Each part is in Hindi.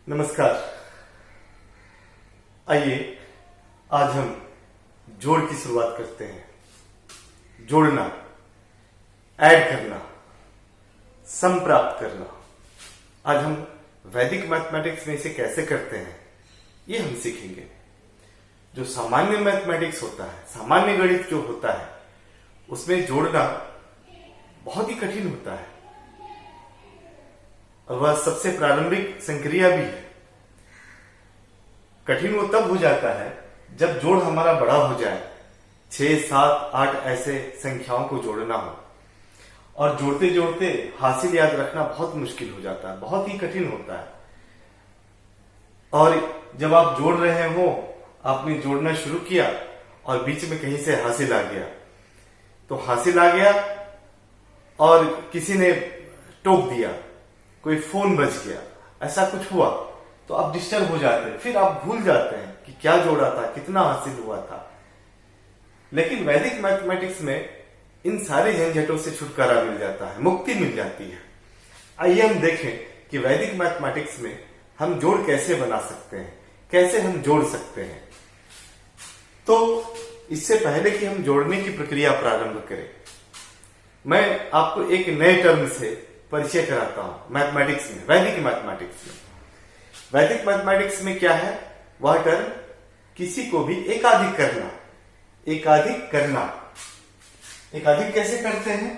नमस्कार। आइए आज हम जोड़ की शुरुआत करते हैं। जोड़ना, ऐड करना, सम प्राप्त करना। आज हम वैदिक मैथमेटिक्स में इसे कैसे करते हैं ये हम सीखेंगे। जो सामान्य मैथमेटिक्स होता है, सामान्य गणित जो होता है, उसमें जोड़ना बहुत ही कठिन होता है और वह सबसे प्रारंभिक संक्रिया भी है। कठिन वो तब हो जाता है जब जोड़ हमारा बड़ा हो जाए, 6, 7, 8 ऐसे संख्याओं को जोड़ना हो और जोड़ते जोड़ते हासिल याद रखना बहुत मुश्किल हो जाता है, बहुत ही कठिन होता है। और जब आप जोड़ रहे हो, आपने जोड़ना शुरू किया और बीच में कहीं से हासिल आ गया, तो हासिल आ गया और किसी ने टोक दिया, कोई फोन बज गया, ऐसा कुछ हुआ तो आप डिस्टर्ब हो जाते हैं। फिर आप भूल जाते हैं कि क्या जोड़ा था, कितना हासिल हुआ था। लेकिन वैदिक मैथमेटिक्स में इन सारे झंझटों से छुटकारा मिल जाता है, मुक्ति मिल जाती है। आइए हम देखें कि वैदिक मैथमेटिक्स में हम जोड़ कैसे बना सकते हैं, कैसे हम जोड़ सकते हैं। तो इससे पहले कि हम जोड़ने की प्रक्रिया प्रारंभ करें, मैं आपको एक नए टर्म से परिचय कराता हूं। मैथमेटिक्स में, वैदिक मैथमेटिक्स में, वैदिक मैथमेटिक्स में क्या है? वह टर्म किसी को भी एकाधिक करना। एकाधिक करना, एकाधिक कैसे करते हैं?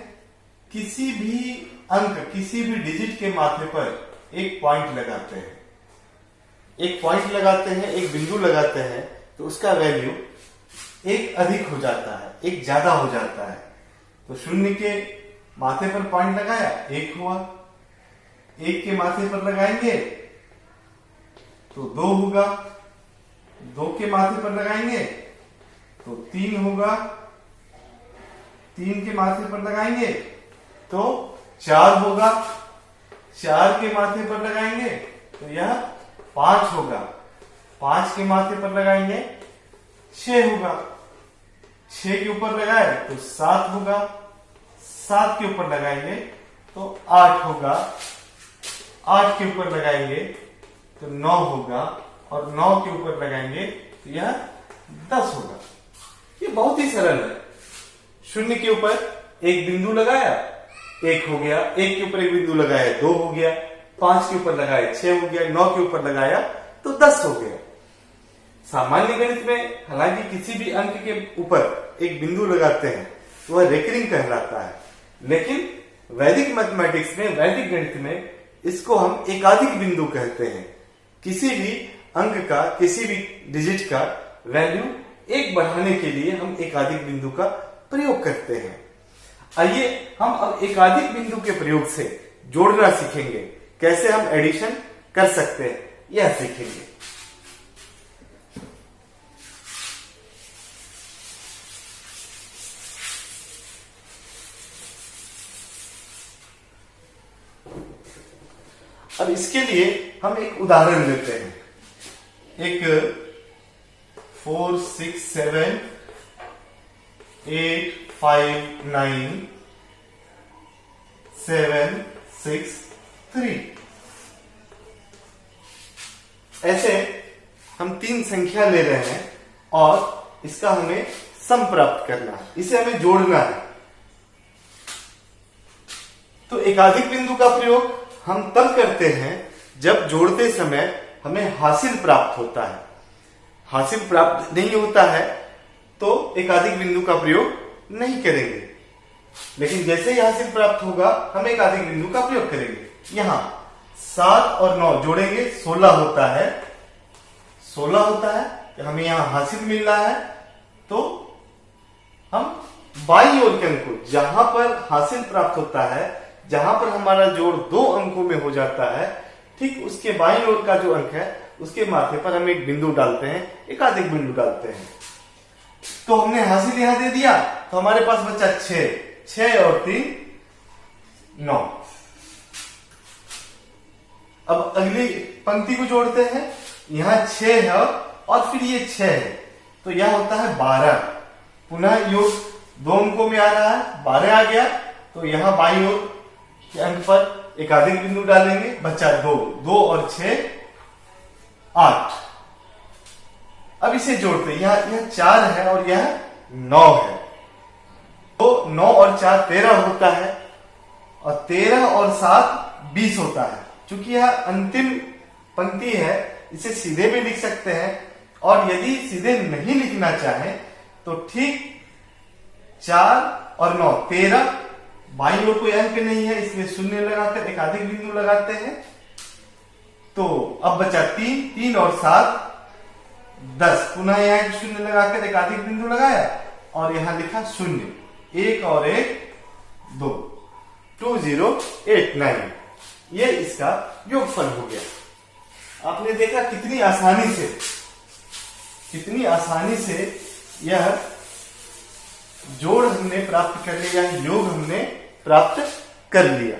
किसी भी अंक, किसी भी डिजिट के माथे पर एक पॉइंट लगाते हैं। एक पॉइंट लगाते हैं, एक बिंदु लगाते हैं, तो उसका वैल्यू एक अधिक हो जाता है, एक ज्यादा हो जाता है। तो 0 के माथे पर पॉइंट लगाया, 1 हुआ। 1 के माथे पर लगाएंगे तो 2 होगा। 2 के माथे पर लगाएंगे तो 3 होगा। 3 के माथे पर लगाएंगे तो 4 होगा। 4 के माथे पर लगाएंगे तो यह 5 होगा। 5 के माथे पर लगाएंगे 6 होगा। 6 के ऊपर लगाए तो 7 होगा। 7 के ऊपर लगाएंगे तो 8 होगा। 8 के ऊपर लगाएंगे तो 9 होगा और 9 के ऊपर लगाएंगे तो यह 10 होगा। ये बहुत ही सरल है। 0 के ऊपर एक बिंदु लगाया, 1 हो गया। 1 के ऊपर एक बिंदु लगाया, 2 हो गया। 5 के ऊपर लगाया, 6 हो गया। 9 के ऊपर लगाया तो 10 हो गया। सामान्य गणित में हालांकि किसी भी अंक के ऊपर एक बिंदु लगाते हैं तो वह रेकरिंग कहलाता है, लेकिन वैदिक मैथमेटिक्स में, वैदिक गणित में इसको हम एकाधिक बिंदु कहते हैं। किसी भी अंक का, किसी भी डिजिट का वैल्यू 1 बढ़ाने के लिए हम एकाधिक बिंदु का प्रयोग करते हैं। आइए हम अब एकाधिक बिंदु के प्रयोग से जोड़ना सीखेंगे। कैसे हम एडिशन कर सकते हैं यह सीखेंगे। अब इसके लिए हम एक उदाहरण लेते हैं। एक 4, 6, 7, 8, 5, 9, 7, 6, 3 ऐसे हम 3 संख्या ले रहे हैं और इसका हमें सम प्राप्त करना है, इसे हमें जोड़ना है। तो एकाधिक बिंदु का प्रयोग हम तब करते हैं जब जोड़ते समय हमें हासिल प्राप्त होता है। हासिल प्राप्त नहीं होता है तो एकाधिक बिंदु का प्रयोग नहीं करेंगे, लेकिन जैसे ही हासिल प्राप्त होगा हम एकाधिक बिंदु का प्रयोग करेंगे। यहां 7 और 9 जोड़ेंगे, 16 होता है। 16 होता है, हमें यहां हासिल मिल रहा है, तो हम बाईं ओर के अंक को, जहां पर हासिल प्राप्त होता है, जहां पर हमारा जोड़ 2 अंकों में हो जाता है, ठीक उसके बाईं ओर का जो अंक है उसके माथे पर हम एक बिंदु डालते हैं, एकाधिक बिंदु डालते हैं। तो हमने हासिल यहां दे दिया, तो हमारे पास बचा 6। 6 और 3 9। अब अगली पंक्ति को जोड़ते हैं। यहां 6 है और फिर ये 6 है, तो यह होता है 12। पुनः योग 2 अंकों में आ रहा है, 12 आ गया। तो यहां बाईं ओर के अंक पर एकाधिक बिंदु डालेंगे, बचा 2। 2 और 6 8। अब इसे जोड़ते हैं, यह 4 है और यह 9 है, तो 9 और 4 13 होता है, और 13 और 7 20 होता है। चूंकि यह अंतिम पंक्ति है, इसे सीधे भी लिख सकते हैं, और यदि सीधे नहीं लिखना चाहे तो ठीक 4 और 9 13, बाईं ओर कोई अंक नहीं है इसलिए शून्य लगाकर एकाधिक बिंदु लगाते हैं। तो अब बचा 3, 3 और 7 10, पुनः यहां एक शून्य लगाकर एकाधिक बिंदु लगाया और यहां लिखा शून्य, 1 और 1 2, 2089। ये इसका योगफल हो गया। आपने देखा कितनी आसानी से यह जोड़ हमने प्राप्त कर लिया, योग हमने प्राप्त कर लिया।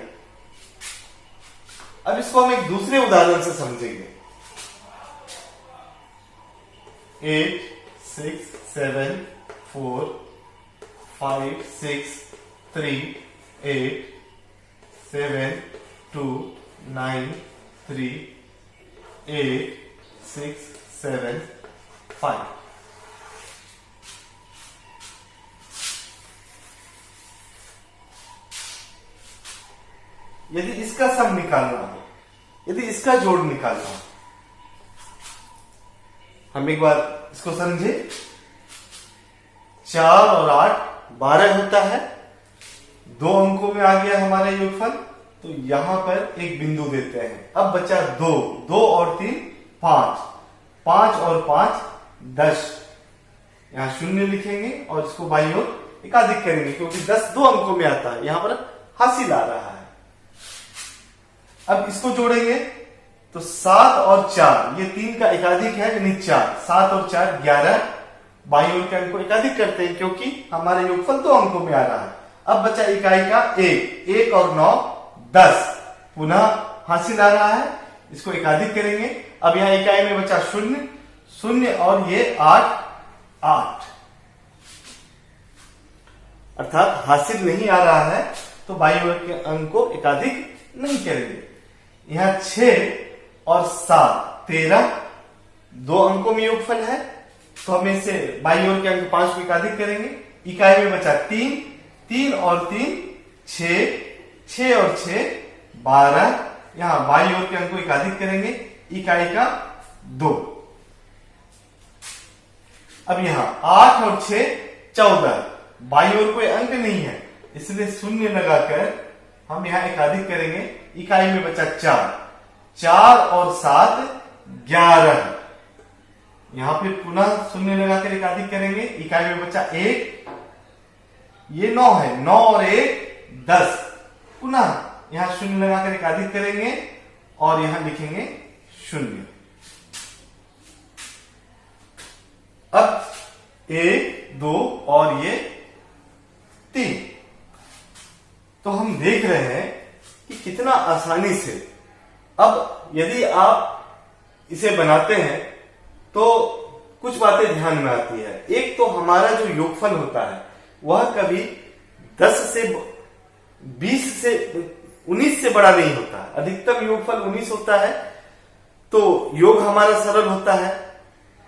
अब इसको हम एक दूसरे उदाहरण से समझेंगे। 8 6 7 4 5 6 3 8 7 2 9 3 8 6 7 5। यदि इसका सम निकालना हो, यदि इसका जोड़ निकालना हो, हम एक बार इसको समझे। 4 और 8 12 होता है, 2 अंकों में आ गया हमारा योगफल, तो यहां पर एक बिंदु देते हैं। अब बचा 2, 2 और 3 5, 5 और 5 10, यहां शून्य लिखेंगे और इसको बाईं ओर एकाधिक करेंगे, क्योंकि 10 2 अंकों में आता है, यहां पर हासिल आ रहा है। अब इसको जोड़ेंगे तो 7 और 4, ये 3 का एकाधिक है यानी 4, 7 और 4 11, बाईं ओर के अंक को एकाधिक करते हैं क्योंकि हमारे योगफल 2 अंकों में आ रहा है। अब बचा इकाई का 1, 1 और 9 10, पुनः हासिल आ रहा है, इसको एकाधिक करेंगे। अब यहां इकाई में बचा 0, 0 और ये 8 8, अर्थात हासिल नहीं आ रहा है तो बाईं ओर के अंक को एकाधिक नहीं करेंगे। यहां 6 और 7 13, 2 अंकों में योगफल है, तो हम इसे बाईं ओर के अंक 5 को एकाधिक करेंगे। इकाई में बचा 3, 3 और 3 6, 6 और 6 12, यहां बाईं ओर के अंक को एकाधिक करेंगे, इकाई का 2। अब यहां 8 और 6 14, बाईं ओर कोई अंक नहीं है इसलिए शून्य लगाकर हम यहां एकाधिक करेंगे, इकाई में बचा 4, 4 और 7 11, यहां फिर पुनः शून्य लगाकर एकाधिक करेंगे, इकाई में बचा 1, ये 9 है, 9 और 1 10, पुनः यहां शून्य लगाकर एकाधिक करेंगे और यहां लिखेंगे 0। अब 1 2 और ये 3, तो हम देख रहे हैं कि कितना आसानी से, अब यदि आप इसे बनाते हैं तो कुछ बातें ध्यान में आती है। एक तो हमारा जो योगफल होता है वह कभी 10 से 20 से 19 से बड़ा नहीं होता, अधिकतम योगफल 19 होता है, तो योग हमारा सरल होता है,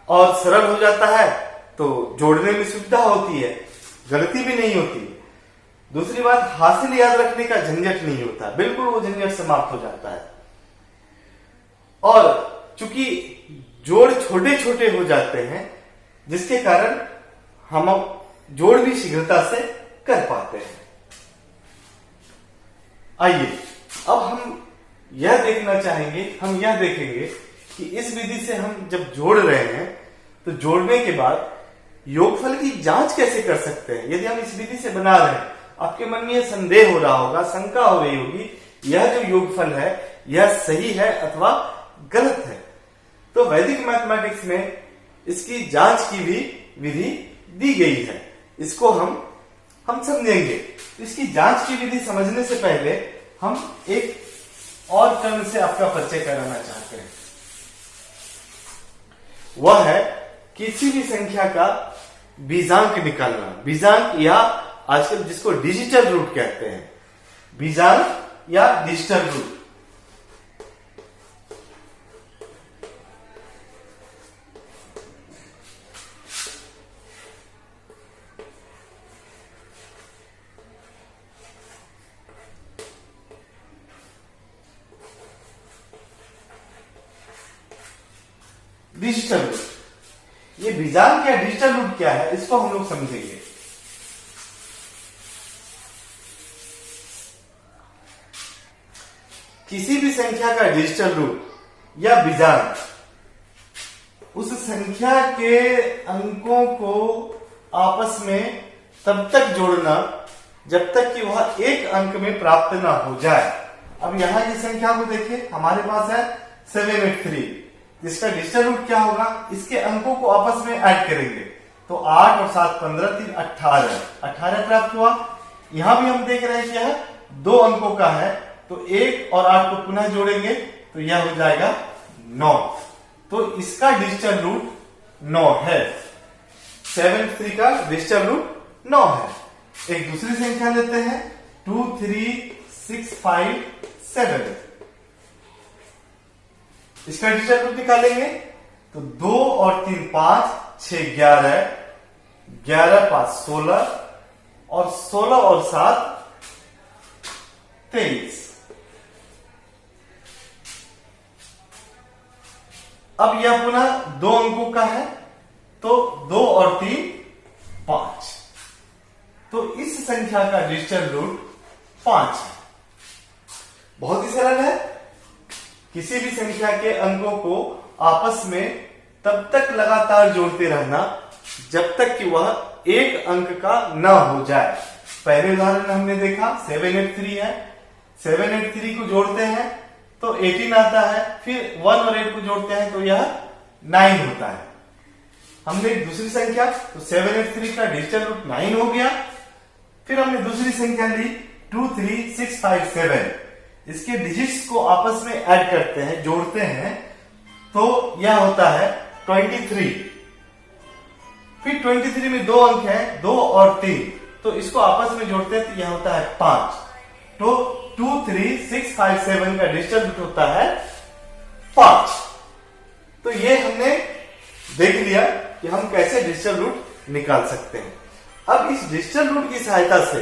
और सरल हो जाता है तो जोड़ने में सुविधा होती है, गलती भी नहीं होती। दूसरी बात, हासिल याद रखने का झंझट नहीं होता, बिल्कुल वो झंझट समाप्त हो जाता है। और चूंकि जोड़ छोटे छोटे हो जाते हैं जिसके कारण हम जोड़ भी शीघ्रता से कर पाते हैं। आइए अब हम यह देखेंगे कि इस विधि से हम जब जोड़ रहे हैं तो जोड़ने के बाद योगफल की जांच कैसे कर सकते हैं। यदि हम इस विधि से बना रहे हैं, आपके मन में यह संदेह हो रहा होगा, शंका हो रही होगी, यह जो योगफल है यह सही है अथवा गलत है। तो वैदिक मैथमेटिक्स में इसकी जांच की भी विधि दी गई है, इसको हम समझेंगे। इसकी जांच की विधि समझने से पहले हम एक और टर्म से आपका परिचय कराना चाहते हैं। वह है किसी भी संख्या का बीजांक निकालना। बीजांक या आजकल जिसको डिजिटल रूट कहते हैं, बीजांक या डिजिटल रूट। Digital root. ये बीजांक या डिजिटल रूट क्या है, इसको हम लोग समझेंगे। किसी भी संख्या का डिजिटल रूट या बीजांक उस संख्या के अंकों को आपस में तब तक जोड़ना जब तक कि वह एक अंक में प्राप्त ना हो जाए। अब यहां की संख्या को देखिए, हमारे पास है 783। इसका डिजिटल रूट क्या होगा, इसके अंकों को आपस में ऐड करेंगे तो 8 और 7 15 3 18 प्राप्त हुआ। यहां भी हम देख रहे हैं क्या है, 2 अंकों का है तो 1 और 8 को पुनः जोड़ेंगे तो यह हो जाएगा 9। तो इसका डिजिटल रूट 9 है। 73 का डिजिटल रूट 9 है। एक दूसरी संख्या लेते हैं 2 3 6 5 7। इसका डिजिटल रूट निकालेंगे तो 2 और 3 5 6 11 11 5 16 और 16 और 7 23। अब यह पुनः 2 अंकों का है तो 2 और 3 5। तो इस संख्या का डिजिटल रूट 5 है। बहुत ही सरल है। किसी भी संख्या के अंकों को आपस में तब तक लगातार जोड़ते रहना जब तक कि वह एक अंक का न हो जाए। पहले उदाहरण हमने देखा 783 है, 783 को जोड़ते हैं तो 18 आता है, फिर 1 और 8 को जोड़ते हैं तो यह 9 होता है। हमने एक दूसरी संख्या तो 783 का डिजिटल रूट 9 हो गया। फिर हमने दूसरी संख्या ली 2 3 6 5 7। इसके डिजिट्स को आपस में ऐड करते हैं, जोड़ते हैं तो यह होता है 23। फिर 23 में 2 अंक हैं, 2 और 3, तो इसको आपस में जोड़ते हैं तो यह होता है 5। तो 2 3 6 5 7 का डिजिटल रूट होता है 5। तो ये हमने देख लिया कि हम कैसे डिजिटल रूट निकाल सकते हैं। अब इस डिजिटल रूट की सहायता से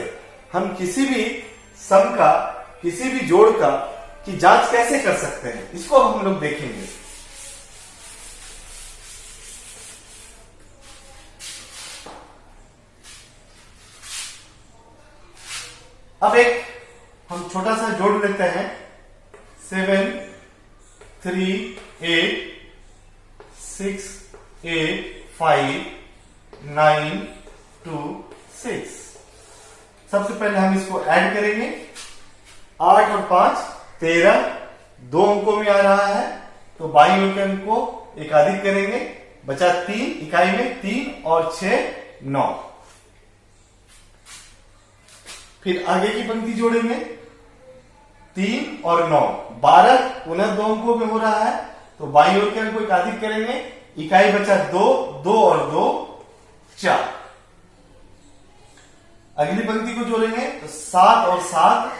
हम किसी भी सम का, किसी भी जोड़ का की जांच कैसे कर सकते हैं, इसको हम लोग देखेंगे। अब एक हम छोटा सा जोड़ लेते हैं 7 3 8 6 8 5 9 2 6। सबसे पहले हम इसको ऐड करेंगे। 8 और 5 13, 2 अंकों में आ रहा है तो बाईं ओर के अंक को एकाधिक करेंगे, बचा 3, इकाई में 3 और 6 9। फिर आगे की पंक्ति जोड़ेंगे 3 और 9 12, पुनः 2 अंकों में हो रहा है तो बाईं ओर के अंक को एकाधिक करेंगे, इकाई बचा 2, 2 और 2 4। अगली पंक्ति को जोड़ेंगे तो 7 और 7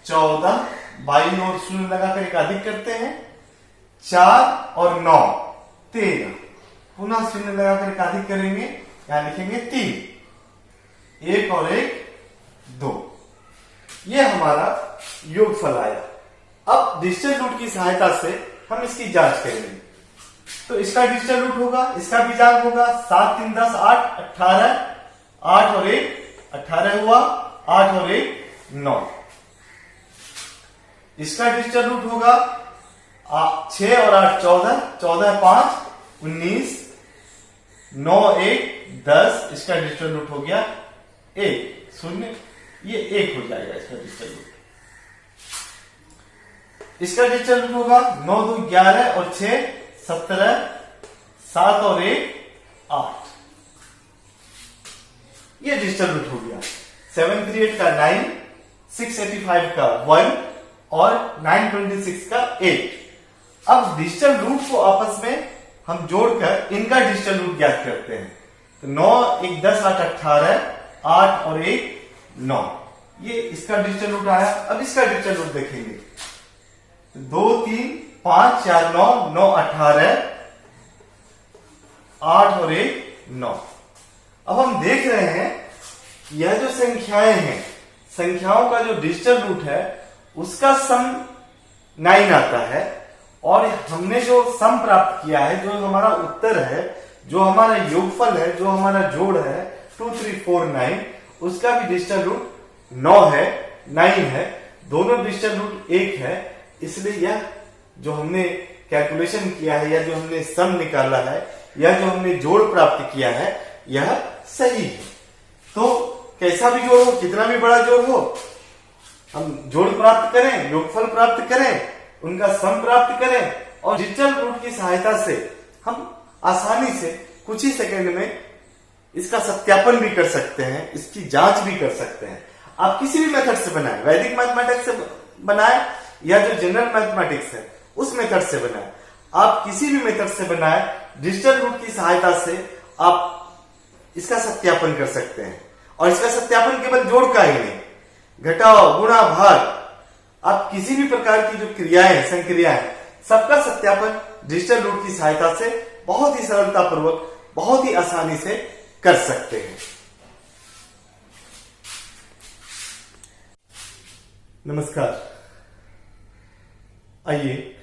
14, बाईं ओर शून्य लगाकर एकाधिक करते हैं, 4 और 9 13, पुनः शून्य लगाकर एकाधिक करेंगे, यहां लिखेंगे 3, 1 और 1 2। ये हमारा योगफल आया। अब डिजिटल रूट की सहायता से हम इसकी जांच करेंगे। तो इसका डिजिटल रूट होगा, इसका बीजांक होगा 7 3 10 8 18, 8 और 1 18 हुआ, 8 और 1 9। इसका डिजिटल रूट होगा 6 और 8 14, 14 5 19, 9 1 10। इसका डिजिटल रूट हो गया 1 0, ये 1 हो जाएगा इसका डिजिटल रूट। इसका डिजिटल रूट होगा 9 2 11 और 6 17, 7 और 1 8। ये डिजिटल रूट हो गया। 738 का 9, 685 का 1 और 926 का 8। अब डिजिटल रूट को आपस में हम जोड़कर इनका डिजिटल रूट ज्ञात करते हैं। तो 9 1 10 8 18, 8 और 1 9, ये इसका डिजिटल रूट आया। अब इसका डिजिटल रूट देखेंगे 2 3 5 4 9 9 18, 8 और 1 9। अब हम देख रहे हैं यह जो संख्याएं हैं, संख्याओं का जो डिजिटल रूट है उसका सम 9 आता है और हमने जो सम प्राप्त किया है, जो हमारा उत्तर है, जो हमारा योगफल है, जो हमारा जोड़ है 2349, उसका भी डिजिटल रूट 9 है, 9 है, दोनों डिजिटल रूट 1 है। इसलिए यह जो हमने कैलकुलेशन किया है या जो हमने सम निकाला है या जो हमने जोड़ प्राप्त किया है यह सही है। तो कैसा भी जोड़ हो, कितना भी बड़ा जोड़ हो, हम जोड़ प्राप्त करें, योगफल प्राप्त करें, उनका सम प्राप्त करें और डिजिटल रूट की सहायता से हम आसानी से कुछ ही सेकंड में इसका सत्यापन भी कर सकते हैं, इसकी जांच भी कर सकते हैं। आप किसी भी मेथड से बनाए, वैदिक मैथमेटिक्स से बनाए या जो जनरल मैथमेटिक्स है उस मेथड से बनाए, आप किसी भी मेथड से बनाए, डिजिटल रूट की सहायता से आप इसका सत्यापन कर सकते हैं। और इसका सत्यापन केवल जोड़ का ही नहीं, घटाव, गुणा, भाग, आप किसी भी प्रकार की जो क्रियाएं, संक्रियाएं, सबका सत्यापन डिजिटल रूट की सहायता से बहुत ही सरलतापूर्वक, बहुत ही आसानी से कर सकते हैं। नमस्कार, आइए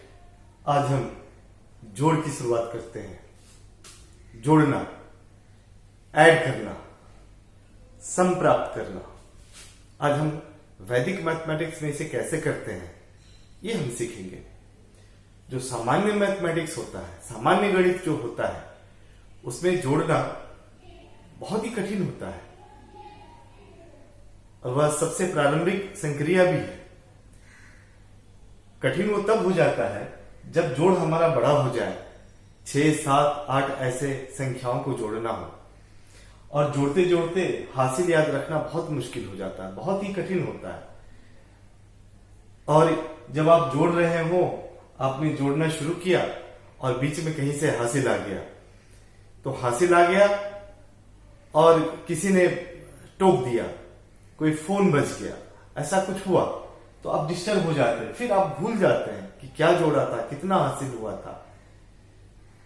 आज हम जोड़ की शुरुआत करते हैं। जोड़ना, ऐड करना, सम प्राप्त करना, आज हम वैदिक मैथमेटिक्स में इसे कैसे करते हैं ये हम सीखेंगे। जो सामान्य मैथमेटिक्स होता है, सामान्य गणित जो होता है, उसमें जोड़ना बहुत ही कठिन होता है और वह सबसे प्रारंभिक संक्रिया भी है। कठिन वो तब हो जाता है जब जोड़ हमारा बड़ा हो जाए, 6, 7, 8 ऐसे संख्याओं को जोड़ना हो और जोड़ते जोड़ते हासिल याद रखना बहुत मुश्किल हो जाता है, बहुत ही कठिन होता है। और जब आप जोड़ रहे हो, आपने जोड़ना शुरू किया और बीच में कहीं से हासिल आ गया, तो हासिल आ गया और किसी ने टोक दिया, कोई फोन बज गया, ऐसा कुछ हुआ तो आप डिस्टर्ब हो जाते हैं, फिर आप भूल जाते हैं कि क्या जोड़ा था, कितना हासिल हुआ था।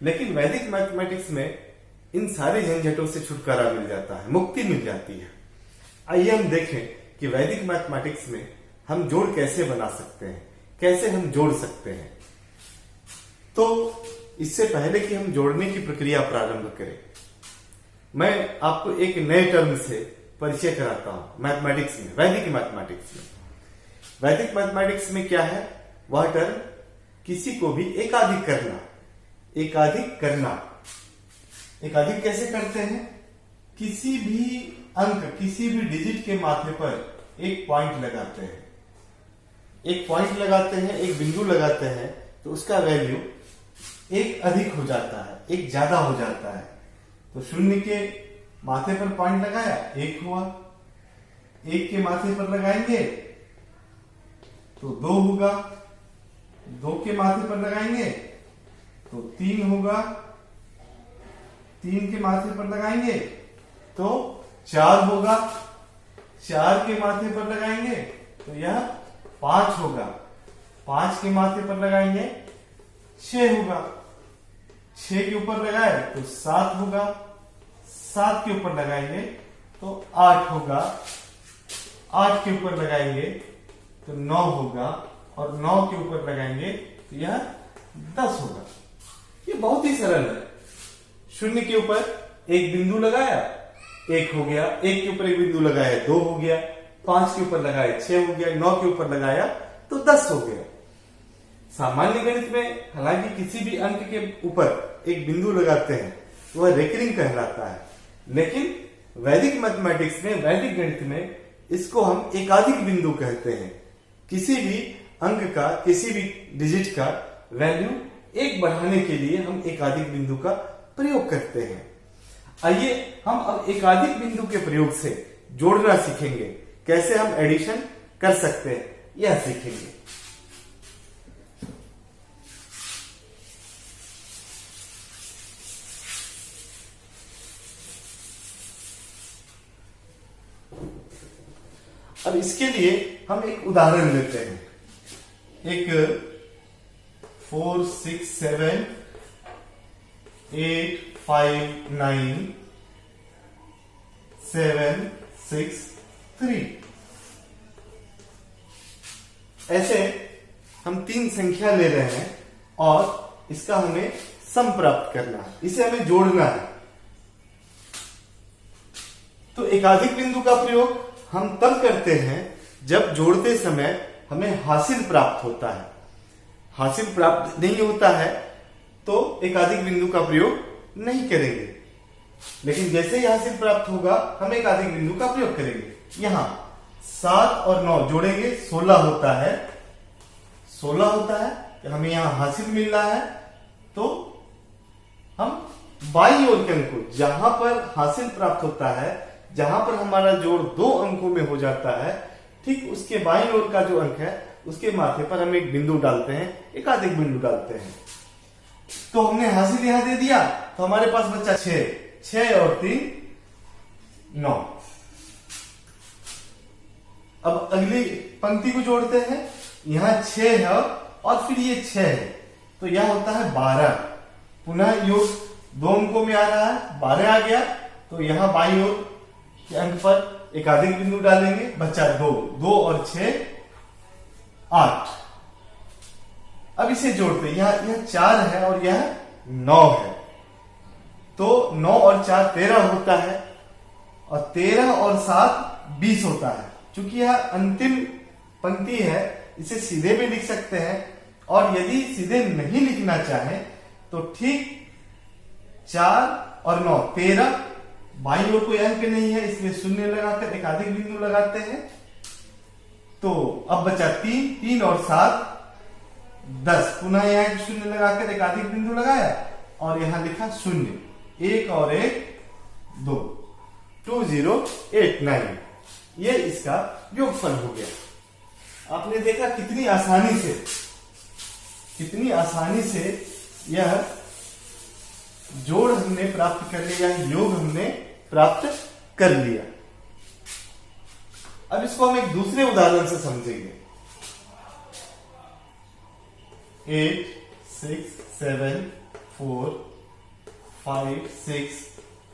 लेकिन वैदिक मैथमेटिक्स में इन सारे झंझटों से छुटकारा मिल जाता है, मुक्ति मिल जाती है। आइए हम देखें कि वैदिक मैथमेटिक्स में हम जोड़ कैसे बना सकते हैं, कैसे हम जोड़ सकते हैं। तो इससे पहले कि हम जोड़ने की प्रक्रिया प्रारंभ करें, मैं आपको एक नए टर्म से परिचय कराता हूं मैथमेटिक्स में, वैदिक मैथमेटिक्स में। वैदिक मैथमेटिक्स में क्या है, वह टर्म किसी को भी एकाधिक करना। एकाधिक करना, एकाधिक कैसे करते हैं? किसी भी अंक, किसी भी डिजिट के माथे पर एक पॉइंट लगाते हैं, एक पॉइंट लगाते हैं, एक बिंदु लगाते हैं, तो उसका वैल्यू एक अधिक हो जाता है, एक ज्यादा हो जाता है। तो 0 के माथे पर पॉइंट लगाया, 1 हुआ, 1 के माथे पर लगाएंगे तो 2 होगा, 2 के माथे पर लगाएंगे तो 3 होगा, 3 के माथे पर लगाएंगे तो 4 होगा, 4 के माथे पर लगाएंगे तो यह 5 होगा, 5 के माथे पर लगाएंगे 6 होगा, 6 के ऊपर लगाए तो 7 होगा, 7 के ऊपर लगाएंगे तो 8 होगा, 8 के ऊपर लगाएंगे तो 9 होगा और 9 के ऊपर लगाएंगे तो यह 10 होगा। ये बहुत ही सरल है। 0 के ऊपर एक बिंदु लगाया, 1 हो गया, 1 के ऊपर एक बिंदु लगाया, 2 हो गया, 5 के ऊपर लगाया 6 हो गया, 9 के ऊपर लगाया तो 10 हो गया। सामान्य गणित में हालांकि किसी भी अंक के ऊपर एक बिंदु लगाते हैं तो वह रेकरिंग कहलाता है, लेकिन वैदिक मैथमेटिक्स में, वैदिक गणित में इसको हम एकाधिक बिंदु कहते हैं। किसी भी अंक का, किसी भी डिजिट का वैल्यू 1 बढ़ाने के लिए हम एकाधिक बिंदु का प्रयोग करते हैं। आइए हम अब एकाधिक बिंदु के प्रयोग से जोड़ना सीखेंगे, कैसे हम एडिशन कर सकते हैं यह सीखेंगे। अब इसके लिए हम एक उदाहरण लेते हैं। एक 4, 6, 7, 8, 5, 9, 7, 6, 3 ऐसे हम 3 संख्या ले रहे हैं और इसका हमें सम प्राप्त करना है, इसे हमें जोड़ना है। तो एकाधिक बिंदु का प्रयोग हम तब करते हैं जब जोड़ते समय हमें हासिल प्राप्त होता है। हासिल प्राप्त नहीं होता है तो एकाधिक बिंदु का प्रयोग नहीं करेंगे, लेकिन जैसे ही हासिल प्राप्त होगा हम एकाधिक बिंदु का प्रयोग करेंगे। यहां 7 और 9 जोड़ेंगे 16 होता है। 16 होता है कि हमें यहां हासिल मिल रहा है, तो हम बाईं ओर के अंक को, जहां पर हासिल प्राप्त होता है, जहां पर हमारा जोड़ 2 अंकों में हो जाता है, ठीक उसके बाईं ओर का जो अंक है उसके माथे पर हम एक बिंदु डालते हैं, एकाधिक बिंदु डालते हैं। तो हमने हासिल यहां दे दिया, तो हमारे पास बचा 6 और 3 9। अब अगली पंक्ति को जोड़ते हैं। यहां 6 है और फिर ये 6 है, तो यह होता है 12। पुनः योग 2 अंकों में आ रहा है, 12 आ गया, तो यहां बाईं ओर के अंक पर एकाधिक बिंदु डालेंगे, बचा 2 और 6 8। अब इसे जोड़ते हैं, यह 4 है और यह 9 है, तो 9 और 4 13 होता है, और 13 और 7 20 होता है। चूंकि यह अंतिम पंक्ति है, इसे सीधे भी लिख सकते हैं, और यदि सीधे नहीं लिखना चाहे तो ठीक 4 और 9 13, बाईं ओर कोई अंक नहीं है इसलिए शून्य लगाकर एकाधिक बिंदु लगाते हैं। तो अब बचा 3 और 7 10, पुनः यहां एक शून्य लगाकर एकाधिक बिंदु लगाया और यहां लिखा 0, 1 और 1 2, 2089। ये इसका योगफल हो गया। आपने देखा कितनी आसानी से यह जोड़ हमने प्राप्त कर लिया, योग हमने प्राप्त कर लिया। अब इसको हम एक दूसरे उदाहरण से समझेंगे। 8 6 7 4 5 6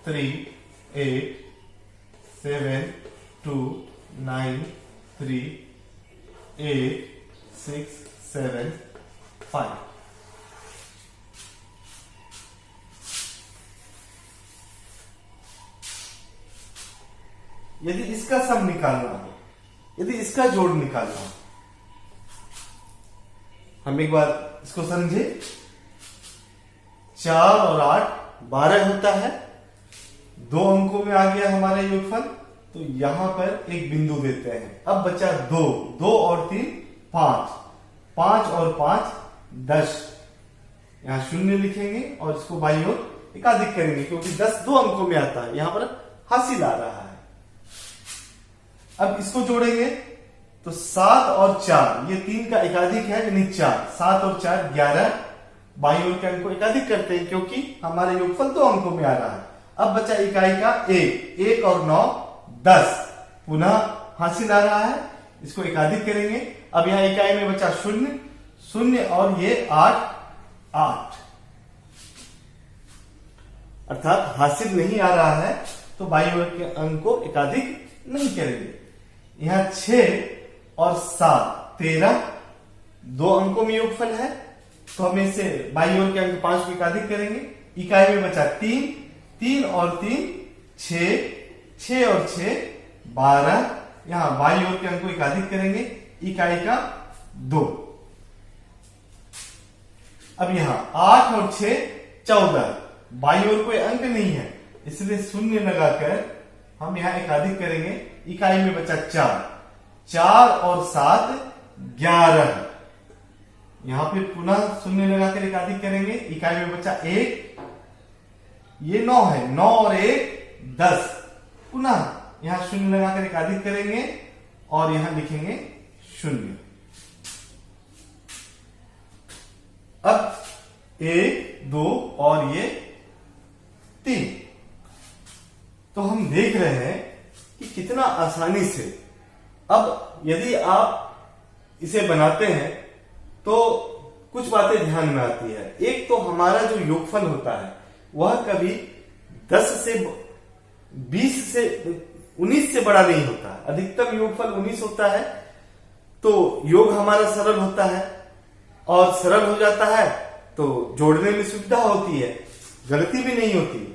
3 8 7 2 9 3 8 6 7 5। यदि इसका सम निकालना हो, यदि इसका जोड़ निकालना हो, हम एक बार इसको समझे। 4 और 8 12 होता है, 2 अंकों में आ गया हमारा योगफल, तो यहां पर एक बिंदु देते हैं। अब बचा 2 और 3 5, 5 और 5 10, यहां शून्य लिखेंगे और इसको बाईं ओर एकाधिक करेंगे, क्योंकि 10 2 अंकों में आता है, यहां पर हासिल आ रहा है। अब इसको जोड़ेंगे तो 7 और 4, ये 3 का एकाधिक है यानी 4, 7 और 4 11, बाईं ओर के अंक को एकाधिक करते हैं क्योंकि हमारे योगफल 2 अंकों में आ रहा है। अब बचा इकाई का 1 और 9 10, पुनः हासिल आ रहा है, इसको एकाधिक करेंगे। अब यहां इकाई में बचा 0 और ये 8, अर्थात हासिल नहीं आ रहा है तो बाईं ओर के अंक को एकाधिक नहीं करेंगे। यहां 6 और 7 13, 2 अंकों में योगफल है, तो हम इसे बाईं ओर के अंक 5 को एकाधिक करेंगे। इकाई में बचा 3 और 3 6 और 6 12, यहां बाईं ओर के अंक को एकाधिक करेंगे, इकाई का 2। अब यहां 8 और 6 14, बाईं ओर कोई अंक नहीं है इसलिए शून्य लगाकर हम यहां एकाधिक करेंगे। इकाई में बचा 4 और 7 11, यहां फिर पुनः शून्य लगाकर एकाधिक करेंगे। इकाई में बचा 1, ये 9 है, 9 और 1 10, पुनः यहां शून्य लगाकर एकाधिक करेंगे और यहां लिखेंगे 0। अब 1 2 और ये 3, तो हम देख रहे हैं कि कितना आसानी से, अब यदि आप इसे बनाते हैं तो कुछ बातें ध्यान में आती है। एक तो हमारा जो योगफल होता है वह कभी 10 से 20 से 19 से बड़ा नहीं होता, अधिकतम योगफल 19 होता है, तो योग हमारा सरल होता है और सरल हो जाता है तो जोड़ने में सुविधा होती है, गलती भी नहीं होती है।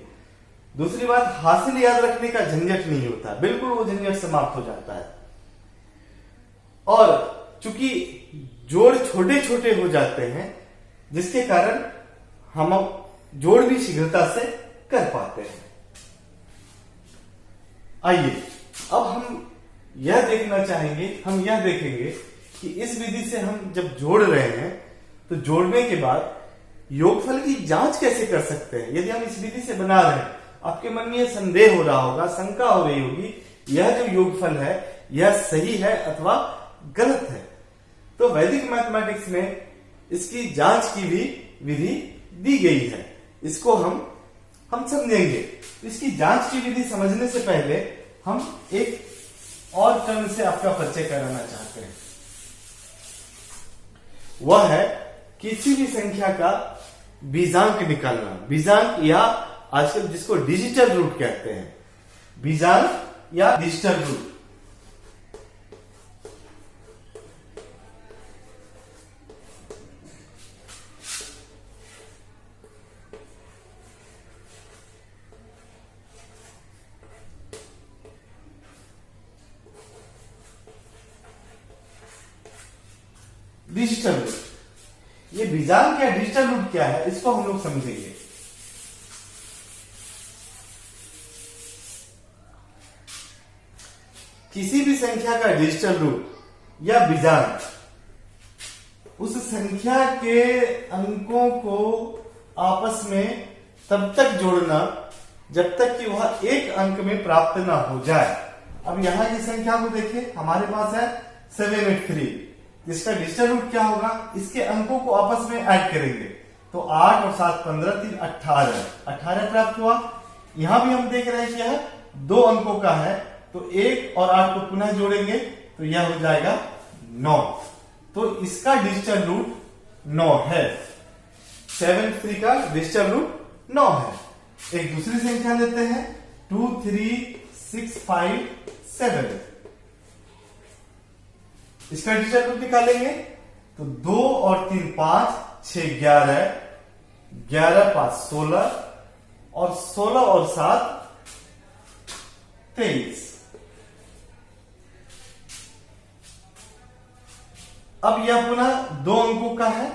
दूसरी बात, हासिल याद रखने का झंझट नहीं होता, बिल्कुल वो झंझट समाप्त हो जाता है। और चूंकि जोड़ छोटे छोटे हो जाते हैं, जिसके कारण हम जोड़ भी शीघ्रता से कर पाते हैं। आइए अब हम यह देखेंगे कि इस विधि से हम जब जोड़ रहे हैं तो जोड़ने के बाद योगफल की जांच कैसे कर सकते हैं। यदि हम इस विधि से बना रहे हैं, आपके मन में यह संदेह हो रहा होगा, शंका हो रही होगी, यह जो योगफल है यह सही है अथवा गलत है। तो वैदिक मैथमेटिक्स में इसकी जांच की भी विधि दी गई है, इसको हम समझेंगे। इसकी जांच की विधि समझने से पहले हम एक और टर्म से आपका परिचय कराना चाहते हैं। वह है किसी भी संख्या का बीजांक निकालना। बीजांक या आजकल जिसको डिजिटल रूट कहते हैं, बीजांक या डिजिटल रूट। डिजिटल रूट, ये बीजांक या डिजिटल रूट क्या है, इसको हम लोग समझेंगे। किसी भी संख्या का डिजिटल रूट या बीजांक उस संख्या के अंकों को आपस में तब तक जोड़ना जब तक कि वह एक अंक में प्राप्त ना हो जाए। अब यहां की संख्या को देखिए, हमारे पास है 783, जिसका डिजिटल रूट क्या होगा, इसके अंकों को आपस में ऐड करेंगे तो 8 और 7 15 3 18 प्राप्त हुआ। यहां भी हम देख रहे हैं कि यह 2 अंकों का है, तो 1 और 8 को पुनः जोड़ेंगे तो यह हो जाएगा 9। तो इसका डिजिटल रूट 9 है। 73 का डिजिटल रूट 9 है। एक दूसरी संख्या लेते हैं 2 3 6 5 7, इसका डिजिटल रूट निकालेंगे तो 2 और 3 5 6 11, 11 5 16 और 16 और 7 23। अब यह पुनः 2 अंकों का है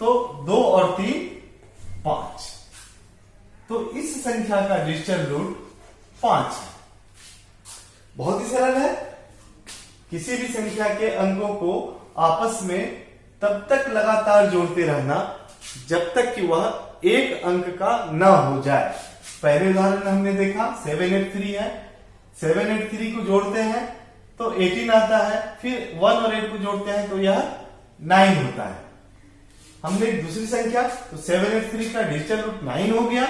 तो 2 और 3 5, तो इस संख्या का डिजिटल रूट 5 है। बहुत ही सरल है। किसी भी संख्या के अंकों को आपस में तब तक लगातार जोड़ते रहना जब तक कि वह एक अंक का न हो जाए। पहले उदाहरण में हमने देखा 783 है, 783 को जोड़ते हैं तो 18 आता है, फिर 1 और 8 को जोड़ते हैं तो यह 9 होता है। हमने एक दूसरी संख्या, तो 783 का डिजिटल रूट 9 हो गया।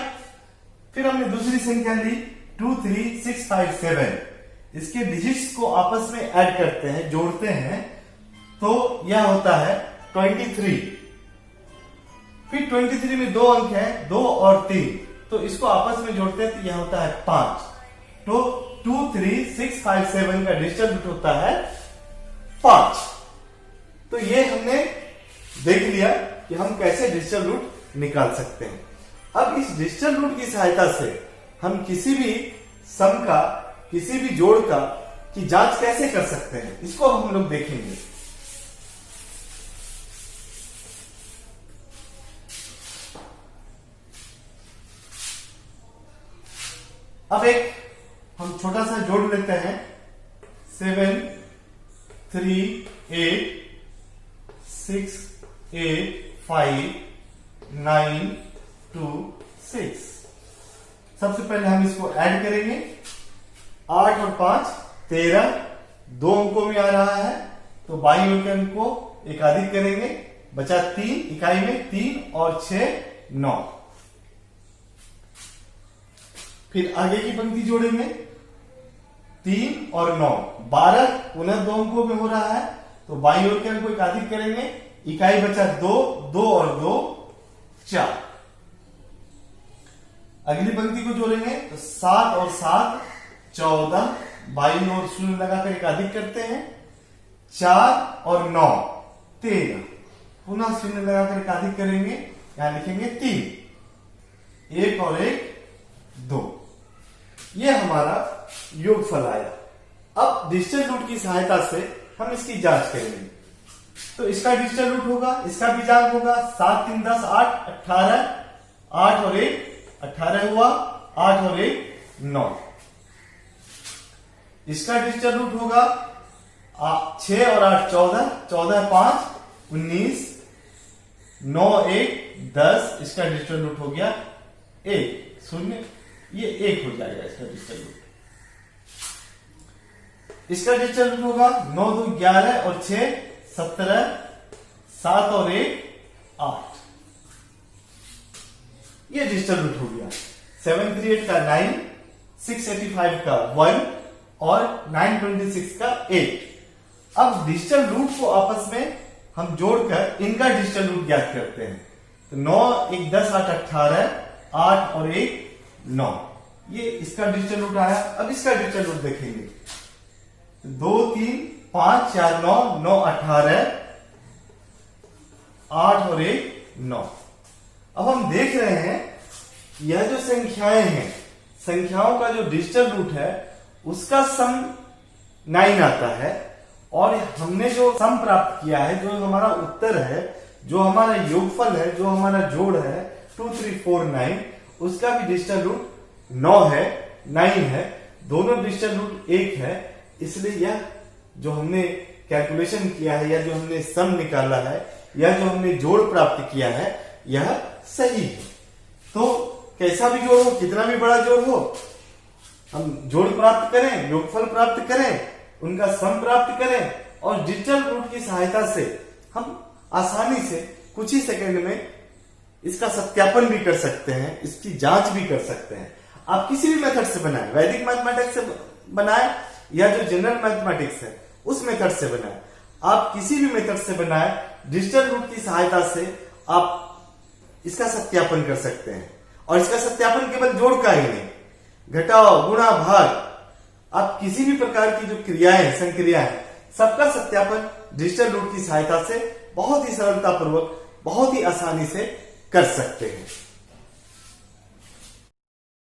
फिर हमने दूसरी संख्या ली 2 3 6 5 7, इसके डिजिट्स को आपस में ऐड करते हैं, जोड़ते हैं तो यह होता है 23। फिर 23 में 2 अंक हैं, 2 और 3, तो इसको आपस में जोड़ते हैं तो यह होता है 5। तो 2 3 6 5 7 का डिजिटल रूट होता है 5। तो ये हमने देख लिया कि हम कैसे डिजिटल रूट निकाल सकते हैं। अब इस डिजिटल रूट की सहायता से हम किसी भी सम का, किसी भी जोड़ का की जांच कैसे कर सकते हैं, इसको हम लोग देखेंगे। अब एक हम छोटा सा जोड़ लेते हैं 7 3 8 6 8 5 9 2 6। सबसे पहले हम इसको ऐड करेंगे। 8 और 5 13, 2 अंकों में आ रहा है तो बाईं ओर के अंक को एकाधिक करेंगे, बचा 3, इकाई में 3 और 6 9। फिर आगे की पंक्ति जोड़ेंगे 3 और 9 12, पुनः 2 अंकों में हो रहा है तो बाईं ओर के अंक को एकाधिक करेंगे, इकाई बचा 2, 2 और 2 4। अगली पंक्ति को जोड़ेंगे तो 7 और 7 14, बाईं ओर शून्य लगाकर एकाधिक करते हैं, 4 और 9 13, पुनः शून्य लगाकर एकाधिक करेंगे यहां लिखेंगे 3, 1 और 1 2। ये हमारा योगफल आया। अब डिजिटल रूट की सहायता से हम इसकी जांच करेंगे। तो इसका डिजिटल रूट होगा, इसका भी जांच होगा। 7 3 10 8 18, 8 और 1 18 हुआ, 8 और 1 9। इसका डिजिटल रूट होगा 6 और 8 14, 14 5 19, 9 1 10। इसका डिजिटल रूट हो गया 1 0, ये 1 हो जाएगा इसका डिजिटल रूट। इसका डिजिटल रूट होगा 9 2 11 और 6 17, 7 और 1 8। ये डिजिटल रूट हो गया। 738 का 9, 685 का 1 और 926 का 8। अब डिजिटल रूट को आपस में हम जोड़कर इनका डिजिटल रूट ज्ञात करते हैं। तो 9 1 10 8 18, 8 और 1 9, ये इसका डिजिटल रूट आया। अब इसका डिजिटल रूट देखेंगे। 2 3 5 4 9, 9 18, 8 और 1 9। अब हम देख रहे हैं यह जो संख्याएं हैं, संख्याओं का जो डिजिटल रूट है उसका सम 9 आता है, और हमने जो सम प्राप्त किया है, जो हमारा उत्तर है, जो हमारा योगफल है, जो हमारा जोड़ है 2 3 4 9, उसका भी डिजिटल रूट 9 है, 9 है। दोनों डिजिटल रूट 1 है। इसलिए यह जो हमने कैलकुलेशन किया है या जो हमने सम निकाला है या जो हमने जोड़ प्राप्त किया है यह सही है। तो कैसा भी जोड़ हो, कितना भी बड़ा जोड़ हो, हम जोड़ प्राप्त करें, योगफल प्राप्त करें, उनका सम प्राप्त करें, और डिजिटल रूट की सहायता से हम आसानी से कुछ ही सेकंड में इसका सत्यापन भी कर सकते हैं, इसकी जांच भी कर सकते हैं। आप किसी भी मेथड से बनाए, वैदिक मैथमेटिक्स से बनाए या जो जनरल मैथमेटिक्स है उस मेथड से बनाए, आप किसी भी मेथड से बनाए, डिजिटल रूट की सहायता से आप इसका सत्यापन कर सकते हैं। और इसका सत्यापन केवल जोड़ का ही नहीं, घटाओ गुणा भाग, आप किसी भी प्रकार की जो क्रियाएं संक्रियाएं हैं सबका सत्यापन डिजिटल रूट की सहायता से बहुत ही सरलता पूर्वक, बहुत ही आसानी से कर सकते हैं।